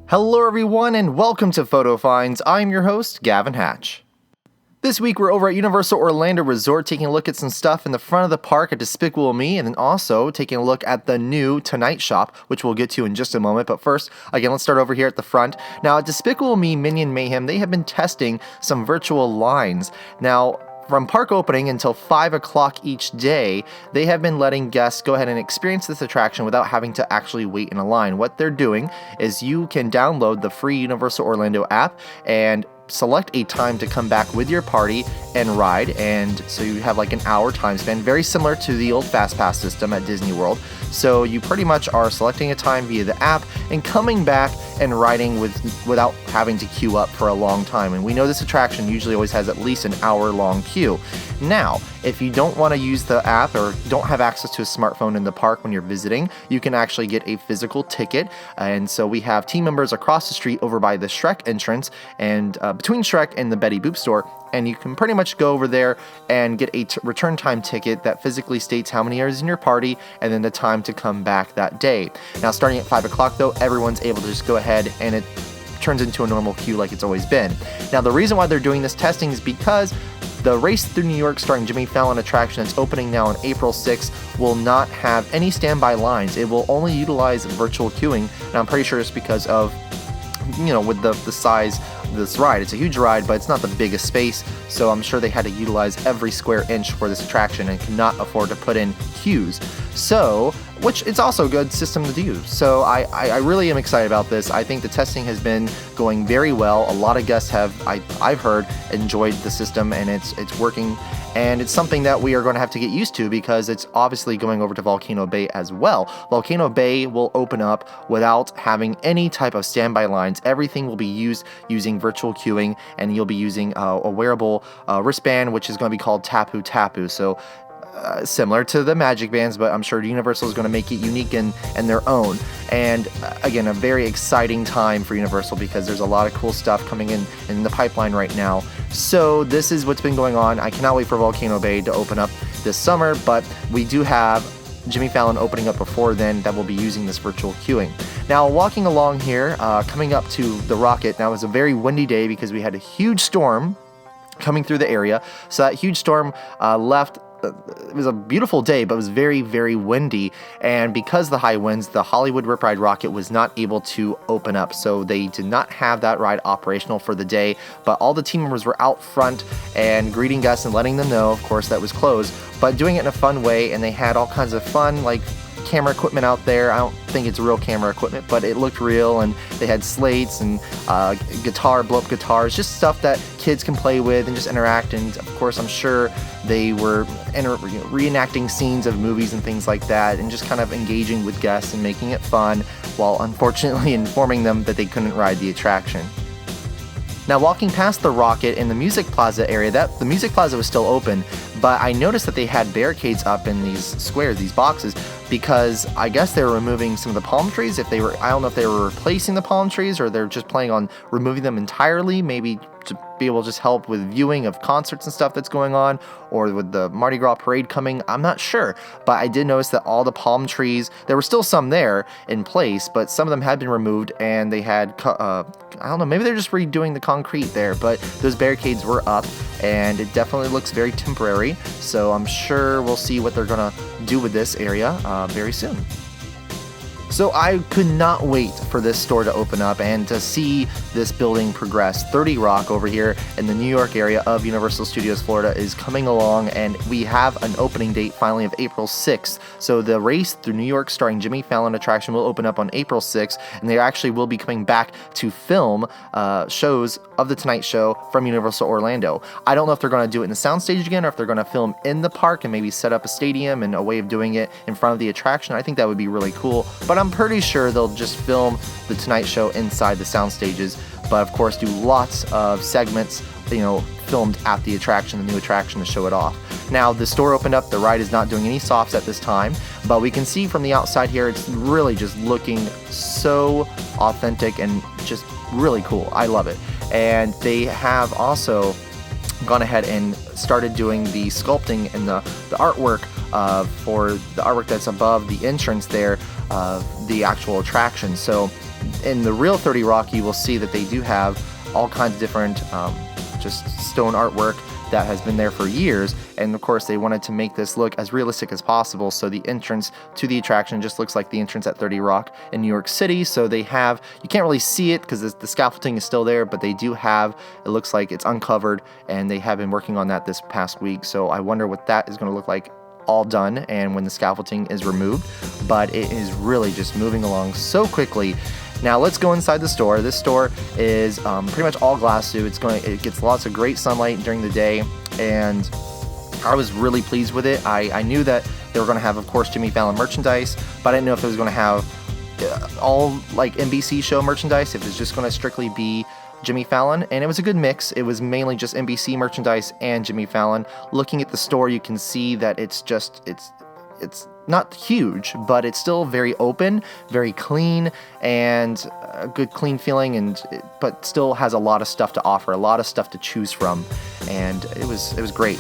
Hello everyone and welcome to Photo Finds. I'm your host, Gavin Hatch. This week we're over at Universal Orlando Resort taking a look at some stuff in the front of the park at Despicable Me, and then also taking a look at the new Tonight Shop, which we'll get to in just a moment. But first, again, let's start over here at the front. Now at Despicable Me Minion Mayhem, they have been testing some virtual lines. Now, from park opening until 5 o'clock each day, they have been letting guests go ahead and experience this attraction without having to actually wait in a line. What they're doing is you can download the free Universal Orlando app and select a time to come back with your party and ride, and so you have like an hour time span, very similar to the old Fast Pass system at Disney World. So you pretty much are selecting a time via the app and coming back and riding without having to queue up for a long time. And we know this attraction usually always has at least an hour-long queue. Now, if you don't want to use the app or don't have access to a smartphone in the park when you're visiting, you can actually get a physical ticket. And so we have team members across the street over by the Shrek entrance and between Shrek and the Betty Boop store, and you can pretty much go over there and get a return time ticket that physically states how many hours in your party and then the time to come back that day. Now, starting at 5 o'clock though, everyone's able to just go ahead and it turns into a normal queue like it's always been. Now, the reason why they're doing this testing is because the Race Through New York starring Jimmy Fallon attraction that's opening now on April 6th will not have any standby lines. It will only utilize virtual queuing, and I'm pretty sure it's because of, with the size of this ride. It's a huge ride, but it's not the biggest space, so I'm sure they had to utilize every square inch for this attraction and cannot afford to put in queues. So, which it's also a good system to do. So I really am excited about this. I think the testing has been going very well. A lot of guests have, I've heard, enjoyed the system, and it's working. And it's something that we are going to have to get used to because it's obviously going over to Volcano Bay as well. Volcano Bay will open up without having any type of standby lines. Everything will be used using virtual queuing, and you'll be using a wearable wristband, which is going to be called Tapu Tapu. So similar to the Magic Bands, but I'm sure Universal is going to make it unique in their own. And again, a very exciting time for Universal because there's a lot of cool stuff coming in the pipeline right now. So this is what's been going on. I cannot wait for Volcano Bay to open up this summer, but we do have Jimmy Fallon opening up before then that will be using this virtual queuing. Now, walking along here, coming up to the Rockit, now it was a very windy day because we had a huge storm coming through the area. So that huge storm left. It was a beautiful day, but it was very, very windy, and because of the high winds, the Hollywood Rip Ride Rockit was not able to open up, so they did not have that ride operational for the day, but all the team members were out front and greeting guests and letting them know, of course, that was closed, but doing it in a fun way, and they had all kinds of fun, like camera equipment out there. I don't think it's real camera equipment, but it looked real, and they had slates and blow-up guitars, just stuff that kids can play with and just interact. And of course, I'm sure they were reenacting scenes of movies and things like that, and just kind of engaging with guests and making it fun, while unfortunately informing them that they couldn't ride the attraction. Now, walking past the Rockit in the Music Plaza area, the Music Plaza was still open, but I noticed that they had barricades up in these squares, these boxes, because I guess they were removing some of the palm trees. I don't know if they were replacing the palm trees or they're just planning on removing them entirely, maybe to be able to just help with viewing of concerts and stuff that's going on, or with the Mardi Gras parade coming. I'm not sure, but I did notice that all the palm trees, there were still some there in place, but some of them had been removed, and they had, I don't know, maybe they're just redoing the concrete there, but those barricades were up, and it definitely looks very temporary, so I'm sure we'll see what they're gonna do with this area very soon. So I could not wait for this store to open up and to see this building progress. 30 Rock over here in the New York area of Universal Studios Florida is coming along, and we have an opening date finally of April 6th. So the Race Through New York starring Jimmy Fallon attraction will open up on April 6th, and they actually will be coming back to film shows of The Tonight Show from Universal Orlando. I don't know if they're going to do it in the soundstage again, or if they're going to film in the park and maybe set up a stadium and a way of doing it in front of the attraction. I think that would be really cool, but I'm pretty sure they'll just film The Tonight Show inside the sound stages, but of course do lots of segments, filmed at the attraction, the new attraction, to show it off. Now, the store opened up, the ride is not doing any softs at this time, but we can see from the outside here, it's really just looking so authentic and just really cool. I love it. And they have also gone ahead and started doing the sculpting and the artwork for the artwork that's above the entrance there of the actual attraction. So in the real 30 Rock, you will see that they do have all kinds of different just stone artwork that has been there for years, and of course they wanted to make this look as realistic as possible, so the entrance to the attraction just looks like the entrance at 30 Rock in New York City. So they have, you can't really see it because the scaffolding is still there, but they do have, it looks like it's uncovered, and they have been working on that this past week, so I wonder what that is going to look like all done and when the scaffolding is removed. But it is really just moving along so quickly. Now let's go inside the store. This store is pretty much all glass too. It gets lots of great sunlight during the day, and I was really pleased with it. I knew that they were going to have, of course, Jimmy Fallon merchandise, but I didn't know if it was going to have all like NBC show merchandise, if it's just going to strictly be Jimmy Fallon, and it was a good mix. It was mainly just NBC merchandise and Jimmy Fallon. Looking at the store, you can see that it's not huge, but it's still very open, very clean, and a good clean feeling, but still has a lot of stuff to offer, a lot of stuff to choose from, and it was great.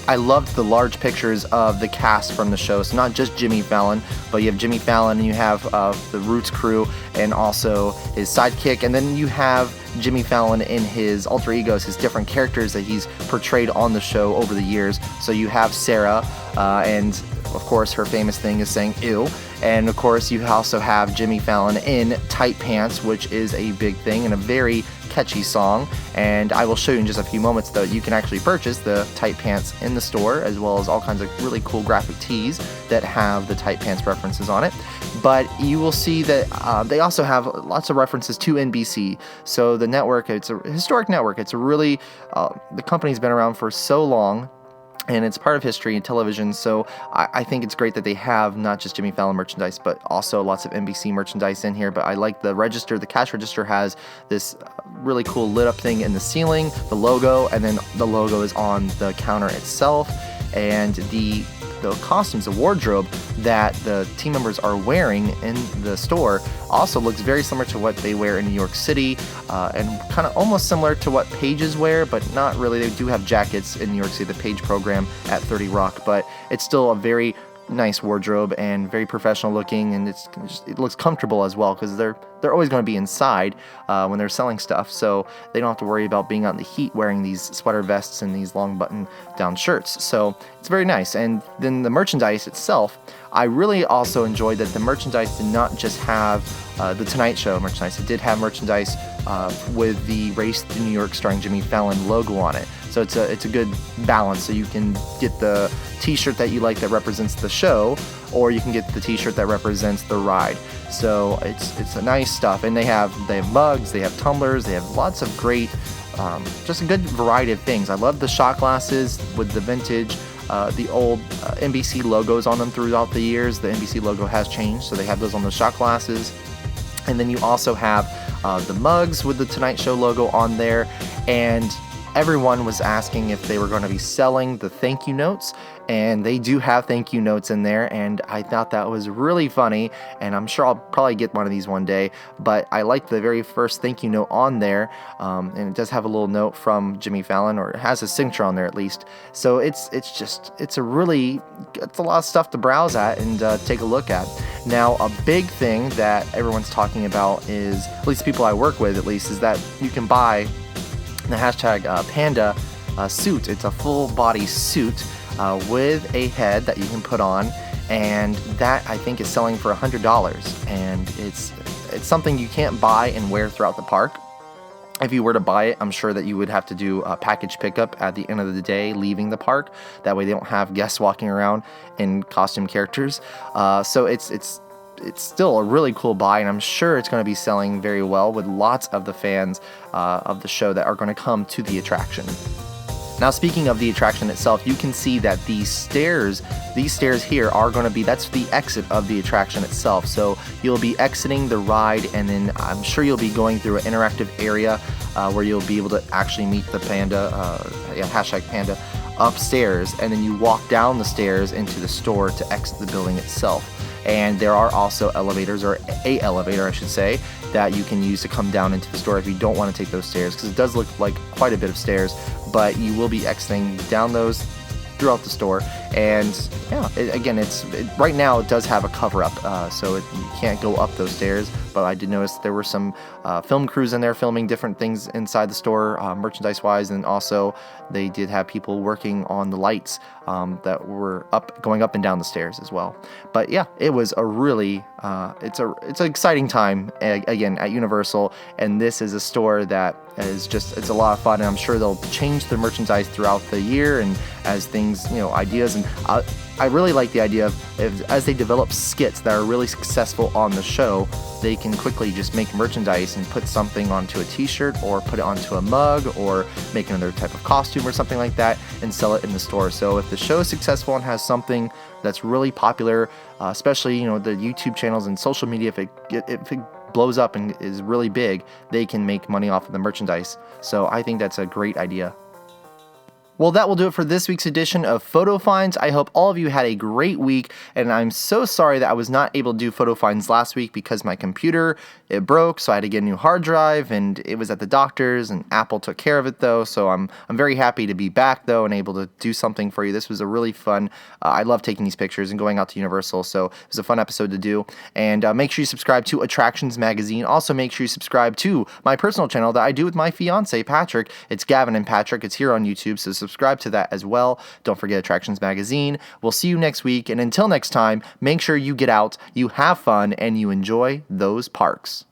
I loved the large pictures of the cast from the show. So not just Jimmy Fallon, but you have Jimmy Fallon and you have the Roots crew and also his sidekick. And then you have Jimmy Fallon in his alter egos, his different characters that he's portrayed on the show over the years. So you have Sarah, and of course her famous thing is saying ew. And of course you also have Jimmy Fallon in Tight Pants, which is a big thing and a very catchy song, and I will show you in just a few moments though. You can actually purchase the Tight Pants in the store, as well as all kinds of really cool graphic tees that have the Tight Pants references on it. But you will see that they also have lots of references to NBC. So the network, it's a historic network. It's a really, the company's been around for so long, and it's part of history and television, so I think it's great that they have not just Jimmy Fallon merchandise, but also lots of NBC merchandise in here. But I like the register. The cash register has this really cool lit up thing in the ceiling, the logo, and then the logo is on the counter itself. And the costumes, the wardrobe that the team members are wearing in the store also looks very similar to what they wear in New York City, and kind of almost similar to what Pages wear, but not really. They do have jackets in New York City, the Page program at 30 Rock, but it's still a very nice wardrobe and very professional looking, and it looks comfortable as well, because they're always going to be inside when they're selling stuff, so they don't have to worry about being out in the heat wearing these sweater vests and these long button down shirts. So it's very nice. And then the merchandise itself, I really also enjoyed that the merchandise did not just have the Tonight Show merchandise. It did have merchandise with the Race to New York starring Jimmy Fallon logo on it. So it's a good balance. So you can get the t-shirt that you like that represents the show, or you can get the t-shirt that represents the ride. So it's a nice stuff. And they have mugs, they have tumblers, they have lots of great, just a good variety of things. I love the shot glasses with the vintage, the old NBC logos on them throughout the years. The NBC logo has changed, so they have those on the shot glasses. And then you also have the mugs with the Tonight Show logo on there, and everyone was asking if they were going to be selling the thank you notes, and they do have thank you notes in there, and I thought that was really funny, and I'm sure I'll probably get one of these one day. But I liked the very first thank you note on there, and it does have a little note from Jimmy Fallon, or it has a signature on there at least. So it's a lot of stuff to browse at and take a look at. Now, a big thing that everyone's talking about is, at least people I work with at least, is that you can buy the hashtag Panda suit. It's a full body suit with a head that you can put on, and that I think is selling for $100, and it's something you can't buy and wear throughout the park. If you were to buy it, I'm sure that you would have to do a package pickup at the end of the day leaving the park. That way they don't have guests walking around in costume characters. So it's still a really cool buy, and I'm sure it's going to be selling very well with lots of the fans of the show that are going to come to the attraction. Now, speaking of the attraction itself, you can see that these stairs here are going to be, that's the exit of the attraction itself. So you'll be exiting the ride, and then I'm sure you'll be going through an interactive area where you'll be able to actually meet the panda, hashtag Panda, upstairs, and then you walk down the stairs into the store to exit the building itself. And there are also elevators, or a elevator I should say, that you can use to come down into the store if you don't want to take those stairs, because it does look like quite a bit of stairs, but you will be exiting down those throughout the store. And yeah, right now it does have a cover up, so you can't go up those stairs. But I did notice there were some film crews in there filming different things inside the store, merchandise wise, and also they did have people working on the lights that were going up and down the stairs as well. But yeah, it was a really it's an exciting time again at Universal, and this is a store that it's a lot of fun, and I'm sure they'll change the merchandise throughout the year and as things, ideas. And I really like the idea of as they develop skits that are really successful on the show, they can quickly just make merchandise and put something onto a t-shirt or put it onto a mug or make another type of costume or something like that and sell it in the store. So if the show is successful and has something that's really popular, especially the YouTube channels and social media, if it blows up and is really big, they can make money off of the merchandise. So I think that's a great idea. Well, that will do it for this week's edition of Photo Finds. I hope all of you had a great week, and I'm so sorry that I was not able to do Photo Finds last week because my computer, it broke, so I had to get a new hard drive, and it was at the doctor's, and Apple took care of it, though, so I'm very happy to be back, though, and able to do something for you. This was a really fun, I love taking these pictures and going out to Universal, so it was a fun episode to do. And make sure you subscribe to Attractions Magazine. Also, make sure you subscribe to my personal channel that I do with my fiance, Patrick. It's Gavin and Patrick. It's here on YouTube, so subscribe to that as well. Don't forget Attractions Magazine. We'll see you next week, and until next time, make sure you get out, you have fun, and you enjoy those parks.